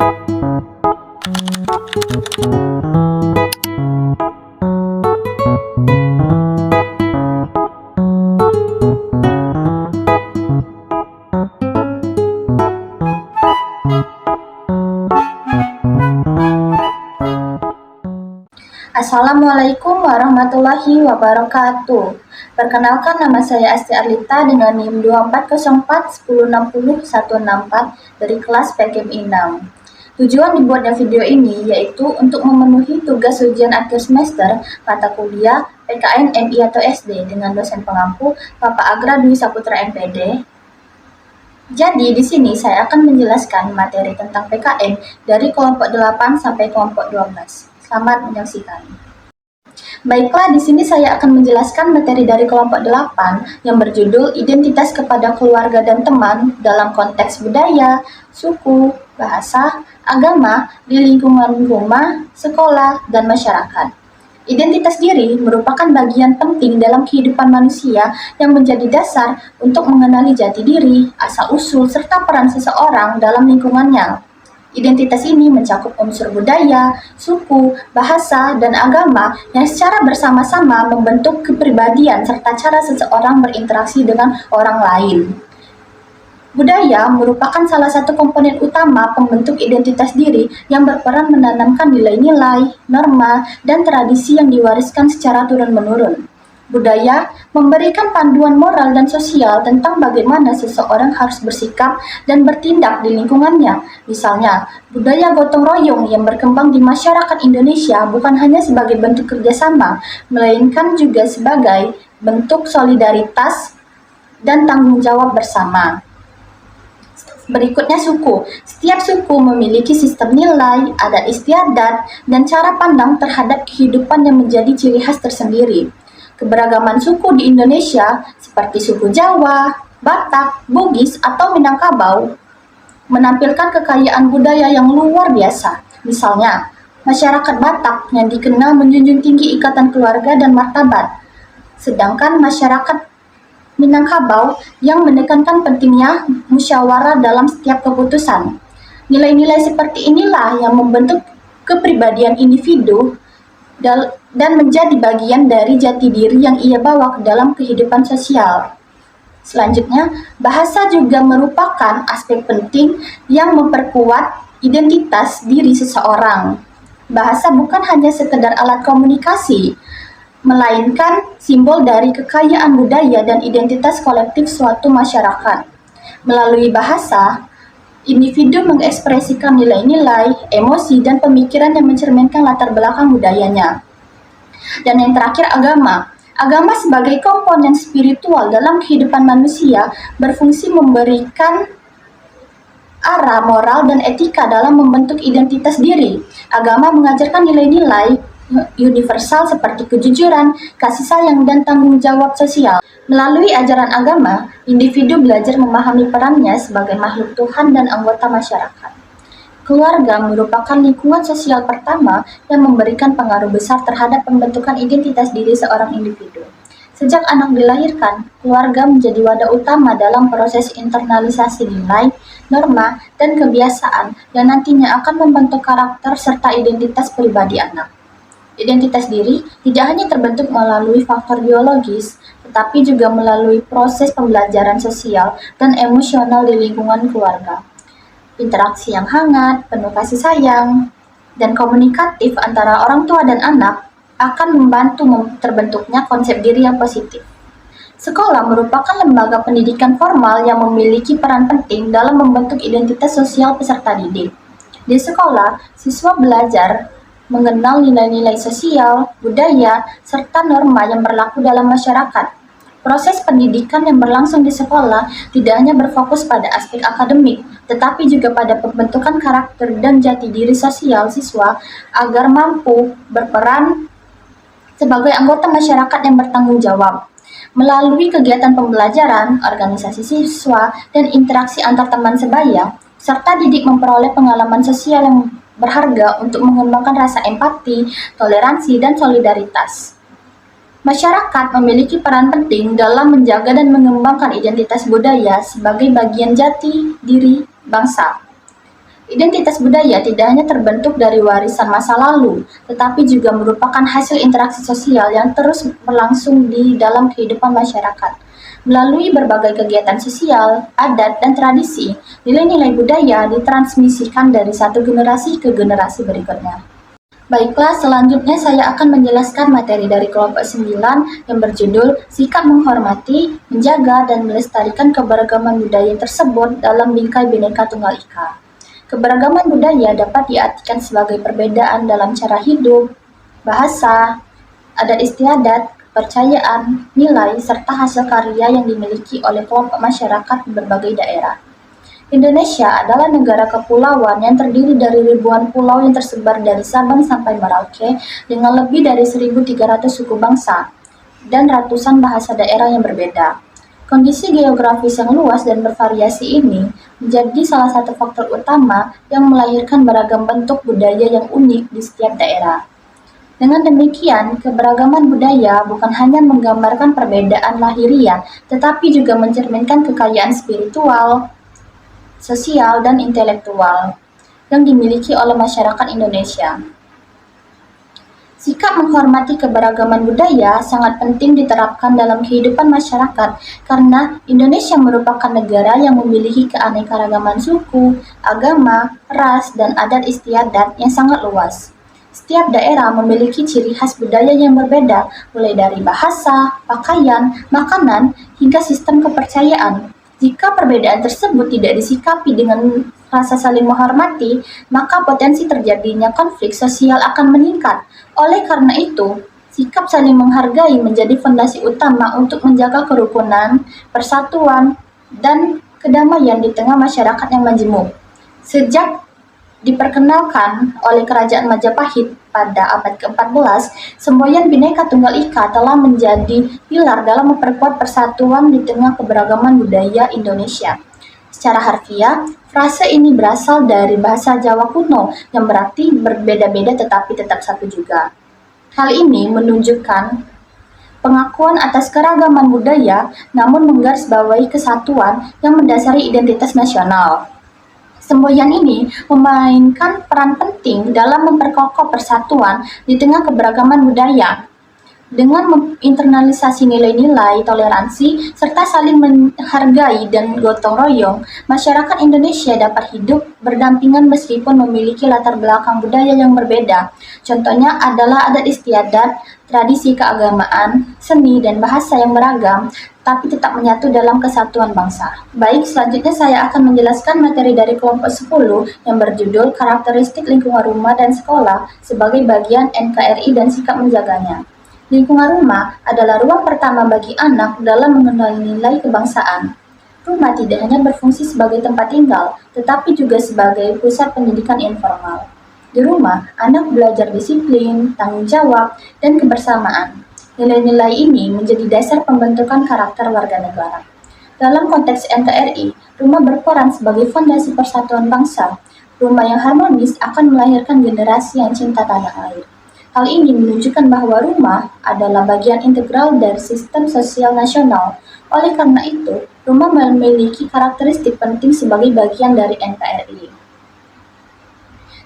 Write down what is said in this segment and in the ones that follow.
Assalamualaikum warahmatullahi wabarakatuh. Perkenalkan, nama saya Asti Arlita dengan NIM 24041060 dari kelas PKM 6. Tujuan dibuatnya video ini yaitu untuk memenuhi tugas ujian akhir semester mata kuliah PKN MI atau SD dengan dosen pengampu Bapak Agra Dwi Saputra MPD. Jadi di sini saya akan menjelaskan materi tentang PKN dari kelompok 8 sampai kelompok 12. Selamat menyaksikan. Baiklah, di sini saya akan menjelaskan materi dari kelompok 8 yang berjudul Identitas kepada Keluarga dan Teman dalam konteks budaya, suku, bahasa, agama, di lingkungan rumah, sekolah, dan masyarakat. Identitas diri merupakan bagian penting dalam kehidupan manusia yang menjadi dasar untuk mengenali jati diri, asal-usul, serta peran seseorang dalam lingkungannya. Identitas ini mencakup unsur budaya, suku, bahasa, dan agama yang secara bersama-sama membentuk kepribadian serta cara seseorang berinteraksi dengan orang lain. Budaya merupakan salah satu komponen utama pembentuk identitas diri yang berperan menanamkan nilai-nilai, norma, dan tradisi yang diwariskan secara turun-menurun. Budaya memberikan panduan moral dan sosial tentang bagaimana seseorang harus bersikap dan bertindak di lingkungannya. Misalnya, budaya gotong royong yang berkembang di masyarakat Indonesia bukan hanya sebagai bentuk kerjasama, melainkan juga sebagai bentuk solidaritas dan tanggung jawab bersama. Berikutnya suku. Setiap suku memiliki sistem nilai, adat istiadat, dan cara pandang terhadap kehidupan yang menjadi ciri khas tersendiri. Keberagaman suku di Indonesia, seperti suku Jawa, Batak, Bugis, atau Minangkabau, menampilkan kekayaan budaya yang luar biasa. Misalnya, masyarakat Batak yang dikenal menjunjung tinggi ikatan keluarga dan martabat, sedangkan masyarakat Minangkabau yang menekankan pentingnya musyawarah dalam setiap keputusan. Nilai-nilai seperti inilah yang membentuk kepribadian individu dan menjadi bagian dari jati diri yang ia bawa ke dalam kehidupan sosial. Selanjutnya, bahasa juga merupakan aspek penting yang memperkuat identitas diri seseorang. Bahasa bukan hanya sekedar alat komunikasi, melainkan simbol dari kekayaan budaya dan identitas kolektif suatu masyarakat. Melalui bahasa, individu mengekspresikan nilai-nilai, emosi, dan pemikiran yang mencerminkan latar belakang budayanya. Dan yang terakhir, agama. Agama sebagai komponen spiritual dalam kehidupan manusia berfungsi memberikan arah moral dan etika dalam membentuk identitas diri. Agama mengajarkan nilai-nilai universal seperti kejujuran, kasih sayang, dan tanggung jawab sosial. Melalui ajaran agama, individu belajar memahami perannya sebagai makhluk Tuhan dan anggota masyarakat. Keluarga merupakan lingkungan sosial pertama yang memberikan pengaruh besar terhadap pembentukan identitas diri seorang individu. Sejak anak dilahirkan, keluarga menjadi wadah utama dalam proses internalisasi nilai, norma, dan kebiasaan yang nantinya akan membentuk karakter serta identitas pribadi anak. Identitas diri tidak hanya terbentuk melalui faktor biologis, tetapi juga melalui proses pembelajaran sosial dan emosional di lingkungan keluarga. Interaksi yang hangat, penuh kasih sayang, dan komunikatif antara orang tua dan anak akan membantu terbentuknya konsep diri yang positif. Sekolah merupakan lembaga pendidikan formal yang memiliki peran penting dalam membentuk identitas sosial peserta didik. Di sekolah, siswa belajar mengenal nilai-nilai sosial, budaya, serta norma yang berlaku dalam masyarakat. Proses pendidikan yang berlangsung di sekolah tidak hanya berfokus pada aspek akademik, tetapi juga pada pembentukan karakter dan jati diri sosial siswa agar mampu berperan sebagai anggota masyarakat yang bertanggung jawab. Melalui kegiatan pembelajaran, organisasi siswa, dan interaksi antar teman sebaya, serta didik memperoleh pengalaman sosial yang berharga untuk mengembangkan rasa empati, toleransi, dan solidaritas. Masyarakat memiliki peran penting dalam menjaga dan mengembangkan identitas budaya sebagai bagian jati diri bangsa. Identitas budaya tidak hanya terbentuk dari warisan masa lalu, tetapi juga merupakan hasil interaksi sosial yang terus berlangsung di dalam kehidupan masyarakat. Melalui berbagai kegiatan sosial, adat, dan tradisi, nilai-nilai budaya ditransmisikan dari satu generasi ke generasi berikutnya. Baiklah, selanjutnya saya akan menjelaskan materi dari kelompok 9 yang berjudul Sikap Menghormati, Menjaga, dan Melestarikan Keberagaman Budaya Tersebut dalam Bingkai Bhinneka Tunggal Ika. Keberagaman budaya dapat diartikan sebagai perbedaan dalam cara hidup, bahasa, adat istiadat, kepercayaan, nilai, serta hasil karya yang dimiliki oleh kelompok masyarakat di berbagai daerah. Indonesia adalah negara kepulauan yang terdiri dari ribuan pulau yang tersebar dari Sabang sampai Merauke dengan lebih dari 1.300 suku bangsa dan ratusan bahasa daerah yang berbeda. Kondisi geografis yang luas dan bervariasi ini menjadi salah satu faktor utama yang melahirkan beragam bentuk budaya yang unik di setiap daerah. Dengan demikian, keberagaman budaya bukan hanya menggambarkan perbedaan lahiriah, tetapi juga mencerminkan kekayaan spiritual, sosial, dan intelektual yang dimiliki oleh masyarakat Indonesia. Sikap menghormati keberagaman budaya sangat penting diterapkan dalam kehidupan masyarakat karena Indonesia merupakan negara yang memiliki keanekaragaman suku, agama, ras, dan adat istiadat yang sangat luas. Setiap daerah memiliki ciri khas budaya yang berbeda, mulai dari bahasa, pakaian, makanan, hingga sistem kepercayaan. Jika perbedaan tersebut tidak disikapi dengan rasa saling menghormati, maka potensi terjadinya konflik sosial akan meningkat. Oleh karena itu, sikap saling menghargai menjadi fondasi utama untuk menjaga kerukunan, persatuan, dan kedamaian di tengah masyarakat yang majemuk. Sejak diperkenalkan oleh Kerajaan Majapahit pada abad ke-14, semboyan Bhinneka Tunggal Ika telah menjadi pilar dalam memperkuat persatuan di tengah keberagaman budaya Indonesia. Secara harfiah, frase ini berasal dari bahasa Jawa kuno yang berarti berbeda-beda tetapi tetap satu juga. Hal ini menunjukkan pengakuan atas keragaman budaya namun menggarisbawahi kesatuan yang mendasari identitas nasional. Semboyan ini memainkan peran penting dalam memperkokoh persatuan di tengah keberagaman budaya. Dengan menginternalisasi nilai-nilai toleransi serta saling menghargai dan gotong royong, masyarakat Indonesia dapat hidup berdampingan meskipun memiliki latar belakang budaya yang berbeda. Contohnya adalah adat istiadat, tradisi keagamaan, seni, dan bahasa yang beragam, tapi tetap menyatu dalam kesatuan bangsa. Baik, selanjutnya saya akan menjelaskan materi dari kelompok 10 yang berjudul Karakteristik Lingkungan Rumah dan Sekolah sebagai bagian NKRI dan Sikap Menjaganya. Lingkungan rumah adalah ruang pertama bagi anak dalam mengenal nilai kebangsaan. Rumah tidak hanya berfungsi sebagai tempat tinggal, tetapi juga sebagai pusat pendidikan informal. Di rumah, anak belajar disiplin, tanggung jawab, dan kebersamaan. Nilai-nilai ini menjadi dasar pembentukan karakter warga negara. Dalam konteks NKRI, rumah berperan sebagai fondasi persatuan bangsa. Rumah yang harmonis akan melahirkan generasi yang cinta tanah air. Hal ini menunjukkan bahwa rumah adalah bagian integral dari sistem sosial nasional. Oleh karena itu, rumah memiliki karakteristik penting sebagai bagian dari NKRI.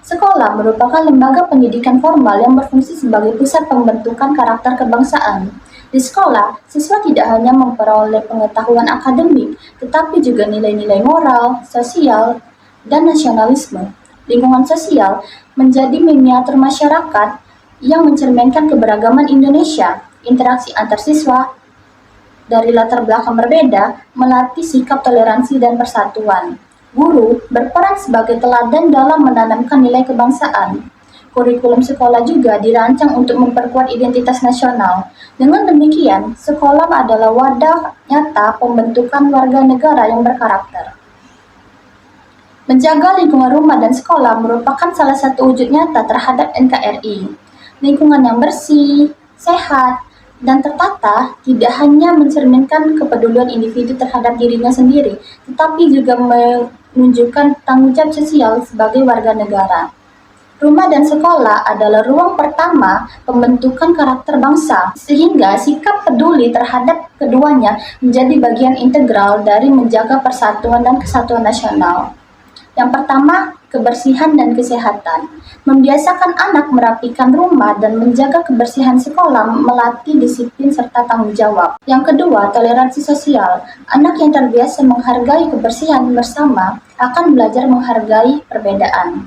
Sekolah merupakan lembaga pendidikan formal yang berfungsi sebagai pusat pembentukan karakter kebangsaan. Di sekolah, siswa tidak hanya memperoleh pengetahuan akademik, tetapi juga nilai-nilai moral, sosial, dan nasionalisme. Lingkungan sosial menjadi miniatur masyarakat yang mencerminkan keberagaman Indonesia. Interaksi antar siswa dari latar belakang berbeda melatih sikap toleransi dan persatuan. Guru berperan sebagai teladan dalam menanamkan nilai kebangsaan. Kurikulum sekolah juga dirancang untuk memperkuat identitas nasional. Dengan demikian, sekolah adalah wadah nyata pembentukan warga negara yang berkarakter. Menjaga lingkungan rumah dan sekolah merupakan salah satu wujud nyata terhadap NKRI. Lingkungan yang bersih, sehat, dan tertata tidak hanya mencerminkan kepedulian individu terhadap dirinya sendiri, tetapi juga menunjukkan tanggung jawab sosial sebagai warga negara. Rumah dan sekolah adalah ruang pertama pembentukan karakter bangsa, sehingga sikap peduli terhadap keduanya menjadi bagian integral dari menjaga persatuan dan kesatuan nasional. Yang pertama, kebersihan dan kesehatan. Membiasakan anak merapikan rumah dan menjaga kebersihan sekolah melatih disiplin serta tanggung jawab. Yang kedua, toleransi sosial. Anak yang terbiasa menghargai kebersihan bersama akan belajar menghargai perbedaan.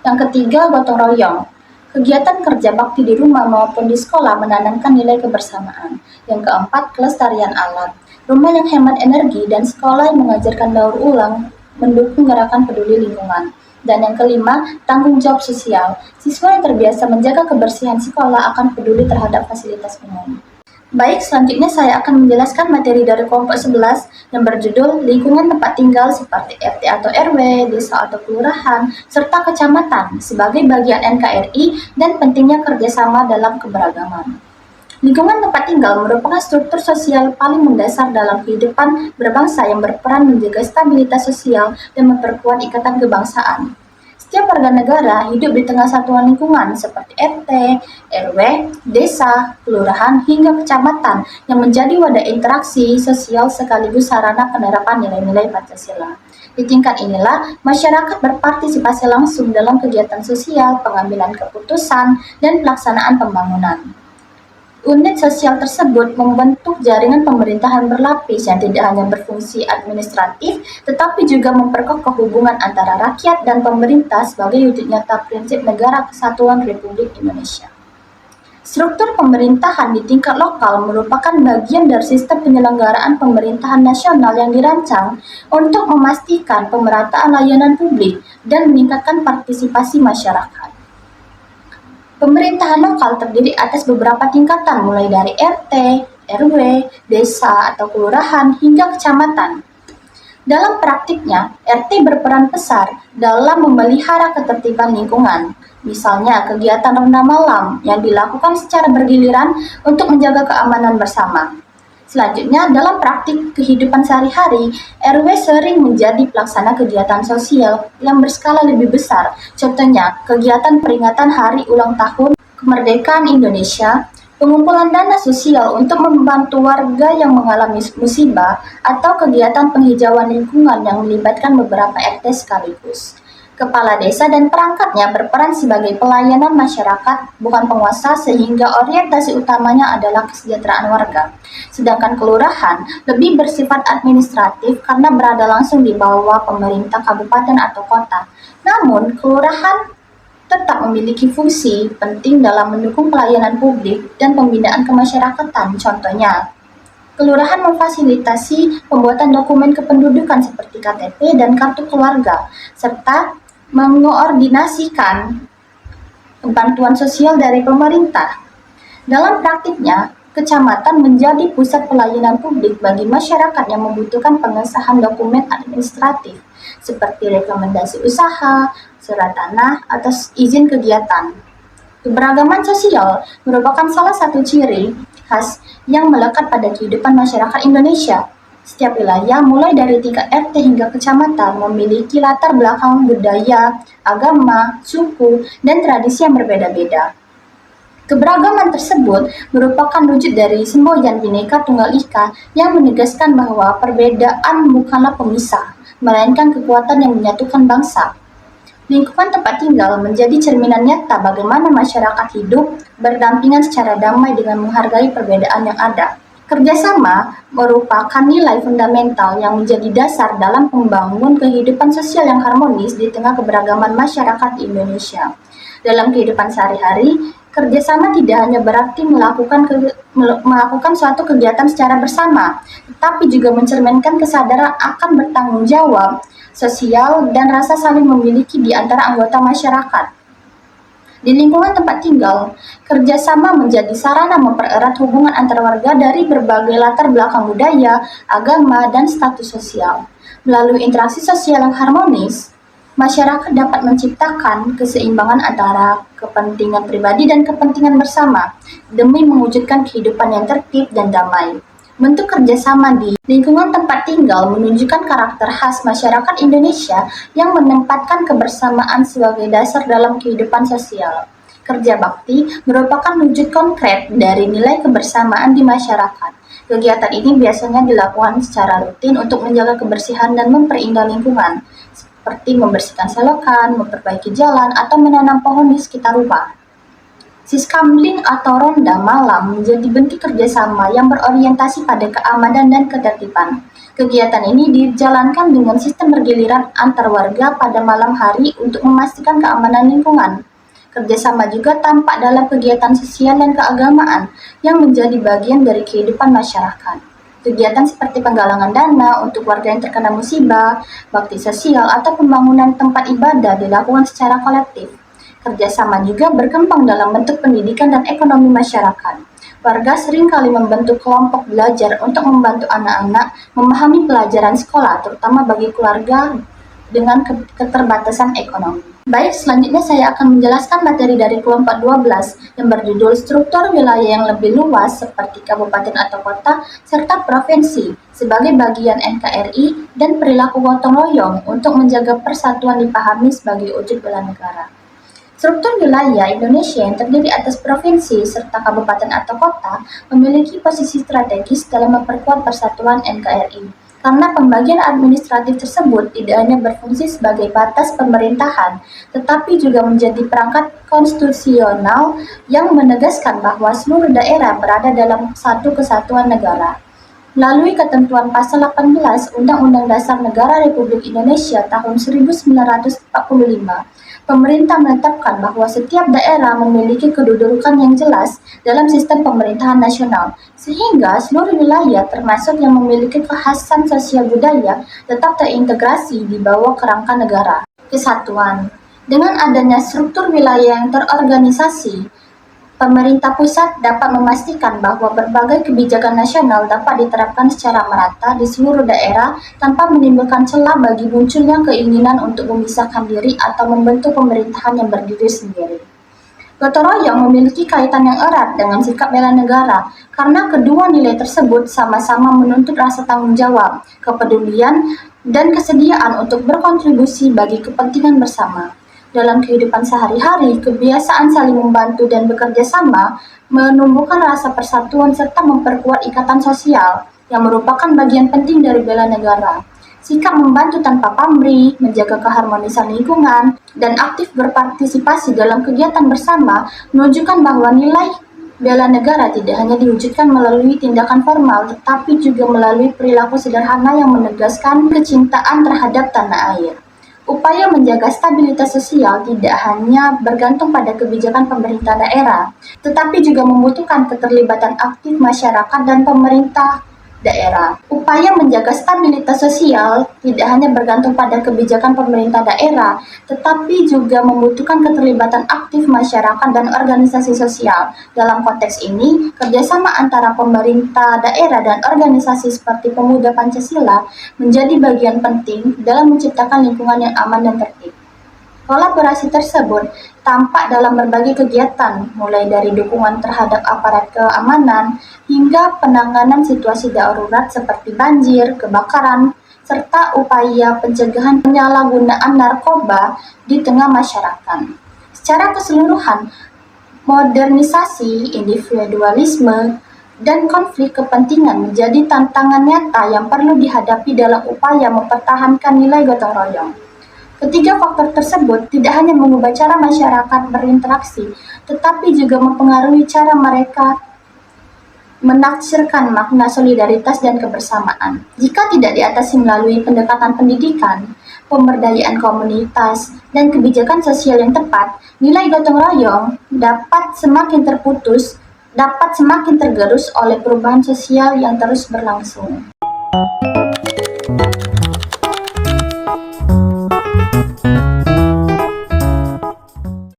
Yang ketiga, gotong royong. Kegiatan kerja bakti di rumah maupun di sekolah menanamkan nilai kebersamaan. Yang keempat, kelestarian alam. Rumah yang hemat energi dan sekolah yang mengajarkan daur ulang mendukung gerakan peduli lingkungan. Dan yang kelima, tanggung jawab sosial. Siswa yang terbiasa menjaga kebersihan sekolah akan peduli terhadap fasilitas umum. Baik, selanjutnya saya akan menjelaskan materi dari kelompok 11 yang berjudul lingkungan tempat tinggal seperti RT atau RW, desa atau kelurahan, serta kecamatan sebagai bagian NKRI dan pentingnya kerjasama dalam keberagaman. Lingkungan tempat tinggal merupakan struktur sosial paling mendasar dalam kehidupan berbangsa yang berperan menjaga stabilitas sosial dan memperkuat ikatan kebangsaan. Setiap warga negara hidup di tengah satuan lingkungan seperti RT, RW, desa, kelurahan, hingga kecamatan yang menjadi wadah interaksi sosial sekaligus sarana penerapan nilai-nilai Pancasila. Di tingkat inilah, masyarakat berpartisipasi langsung dalam kegiatan sosial, pengambilan keputusan, dan pelaksanaan pembangunan. Unit sosial tersebut membentuk jaringan pemerintahan berlapis yang tidak hanya berfungsi administratif, tetapi juga memperkokoh hubungan antara rakyat dan pemerintah sebagai wujud nyata prinsip Negara Kesatuan Republik Indonesia. Struktur pemerintahan di tingkat lokal merupakan bagian dari sistem penyelenggaraan pemerintahan nasional yang dirancang untuk memastikan pemerataan layanan publik dan meningkatkan partisipasi masyarakat. Pemerintahan lokal terdiri atas beberapa tingkatan mulai dari RT, RW, desa atau kelurahan hingga kecamatan. Dalam praktiknya, RT berperan besar dalam memelihara ketertiban lingkungan. Misalnya kegiatan ronda malam yang dilakukan secara bergiliran untuk menjaga keamanan bersama. Selanjutnya, dalam praktik kehidupan sehari-hari, RW sering menjadi pelaksana kegiatan sosial yang berskala lebih besar. Contohnya, kegiatan peringatan Hari Ulang Tahun Kemerdekaan Indonesia, pengumpulan dana sosial untuk membantu warga yang mengalami musibah, atau kegiatan penghijauan lingkungan yang melibatkan beberapa RT sekaligus. Kepala desa dan perangkatnya berperan sebagai pelayanan masyarakat, bukan penguasa, sehingga orientasi utamanya adalah kesejahteraan warga. Sedangkan kelurahan lebih bersifat administratif karena berada langsung di bawah pemerintah kabupaten atau kota. Namun, kelurahan tetap memiliki fungsi penting dalam mendukung pelayanan publik dan pembinaan kemasyarakatan. Contohnya, kelurahan memfasilitasi pembuatan dokumen kependudukan seperti KTP dan kartu keluarga, serta mengoordinasikan bantuan sosial dari pemerintah. Dalam praktiknya, kecamatan menjadi pusat pelayanan publik bagi masyarakat yang membutuhkan pengesahan dokumen administratif seperti rekomendasi usaha, surat tanah, atau izin kegiatan. Keberagaman sosial merupakan salah satu ciri khas yang melekat pada kehidupan masyarakat Indonesia. Setiap wilayah, mulai dari tingkat RT hingga kecamatan, memiliki latar belakang budaya, agama, suku, dan tradisi yang berbeda-beda. Keberagaman tersebut merupakan wujud dari semboyan Bhinneka Tunggal Ika yang menegaskan bahwa perbedaan bukanlah pemisah, melainkan kekuatan yang menyatukan bangsa. Lingkungan tempat tinggal menjadi cerminan nyata bagaimana masyarakat hidup berdampingan secara damai dengan menghargai perbedaan yang ada. Kerjasama merupakan nilai fundamental yang menjadi dasar dalam membangun kehidupan sosial yang harmonis di tengah keberagaman masyarakat di Indonesia. Dalam kehidupan sehari-hari, kerjasama tidak hanya berarti melakukan suatu kegiatan secara bersama, tetapi juga mencerminkan kesadaran akan bertanggung jawab sosial dan rasa saling memiliki di antara anggota masyarakat. Di lingkungan tempat tinggal, kerjasama menjadi sarana mempererat hubungan antar warga dari berbagai latar belakang budaya, agama, dan status sosial. Melalui interaksi sosial yang harmonis, masyarakat dapat menciptakan keseimbangan antara kepentingan pribadi dan kepentingan bersama demi mewujudkan kehidupan yang tertib dan damai. Bentuk kerjasama di lingkungan tempat tinggal menunjukkan karakter khas masyarakat Indonesia yang menempatkan kebersamaan sebagai dasar dalam kehidupan sosial. Kerja bakti merupakan wujud konkret dari nilai kebersamaan di masyarakat. Kegiatan ini biasanya dilakukan secara rutin untuk menjaga kebersihan dan memperindah lingkungan. seperti membersihkan selokan, memperbaiki jalan, atau menanam pohon di sekitar rumah. Siskamling atau ronda malam menjadi bentuk kerjasama yang berorientasi pada keamanan dan ketertiban. Kegiatan ini dijalankan dengan sistem bergiliran antar warga pada malam hari untuk memastikan keamanan lingkungan. Kerjasama juga tampak dalam kegiatan sosial dan keagamaan yang menjadi bagian dari kehidupan masyarakat. Kegiatan seperti penggalangan dana untuk warga yang terkena musibah, bakti sosial, atau pembangunan tempat ibadah dilakukan secara kolektif. Kerjasama juga berkembang dalam bentuk pendidikan dan ekonomi masyarakat. Warga seringkali membentuk kelompok belajar untuk membantu anak-anak memahami pelajaran sekolah, terutama bagi keluarga dengan keterbatasan ekonomi. Baik, selanjutnya saya akan menjelaskan materi dari kelompok 12 yang berjudul struktur wilayah yang lebih luas seperti kabupaten atau kota serta provinsi sebagai bagian NKRI dan perilaku gotong royong untuk menjaga persatuan dipahami sebagai wujud bela negara. Struktur wilayah Indonesia yang terdiri atas provinsi serta kabupaten atau kota memiliki posisi strategis dalam memperkuat persatuan NKRI. Karena pembagian administratif tersebut tidak hanya berfungsi sebagai batas pemerintahan, tetapi juga menjadi perangkat konstitusional yang menegaskan bahwa seluruh daerah berada dalam satu kesatuan negara. Melalui ketentuan Pasal 18 Undang-Undang Dasar Negara Republik Indonesia tahun 1945, pemerintah menetapkan bahwa setiap daerah memiliki kedudukan yang jelas dalam sistem pemerintahan nasional, sehingga seluruh wilayah termasuk yang memiliki kekhasan sosial budaya tetap terintegrasi di bawah kerangka negara kesatuan. Dengan adanya struktur wilayah yang terorganisasi, pemerintah pusat dapat memastikan bahwa berbagai kebijakan nasional dapat diterapkan secara merata di seluruh daerah tanpa menimbulkan celah bagi munculnya keinginan untuk memisahkan diri atau membentuk pemerintahan yang berdiri sendiri. Gotong royong memiliki kaitan yang erat dengan sikap bela negara karena kedua nilai tersebut sama-sama menuntut rasa tanggung jawab, kepedulian, dan kesediaan untuk berkontribusi bagi kepentingan bersama. Dalam kehidupan sehari-hari, kebiasaan saling membantu dan bekerja sama menumbuhkan rasa persatuan serta memperkuat ikatan sosial yang merupakan bagian penting dari bela negara. Sikap membantu tanpa pamrih, menjaga keharmonisan lingkungan, dan aktif berpartisipasi dalam kegiatan bersama menunjukkan bahwa nilai bela negara tidak hanya diwujudkan melalui tindakan formal, tetapi juga melalui perilaku sederhana yang menegaskan kecintaan terhadap tanah air. Upaya menjaga stabilitas sosial tidak hanya bergantung pada kebijakan pemerintah daerah, tetapi juga membutuhkan keterlibatan aktif masyarakat dan pemerintah daerah. Upaya menjaga stabilitas sosial tidak hanya bergantung pada kebijakan pemerintah daerah, tetapi juga membutuhkan keterlibatan aktif masyarakat dan organisasi sosial. Dalam konteks ini, kerjasama antara pemerintah daerah dan organisasi seperti Pemuda Pancasila menjadi bagian penting dalam menciptakan lingkungan yang aman dan tertib. Kolaborasi tersebut tampak dalam berbagai kegiatan, mulai dari dukungan terhadap aparat keamanan hingga penanganan situasi darurat seperti banjir, kebakaran, serta upaya pencegahan penyalahgunaan narkoba di tengah masyarakat. Secara keseluruhan, modernisasi, individualisme, dan konflik kepentingan menjadi tantangan nyata yang perlu dihadapi dalam upaya mempertahankan nilai gotong royong. Ketiga faktor tersebut tidak hanya mengubah cara masyarakat berinteraksi, tetapi juga mempengaruhi cara mereka menafsirkan makna solidaritas dan kebersamaan. Jika tidak diatasi melalui pendekatan pendidikan, pemberdayaan komunitas, dan kebijakan sosial yang tepat, nilai gotong royong dapat semakin tergerus oleh perubahan sosial yang terus berlangsung.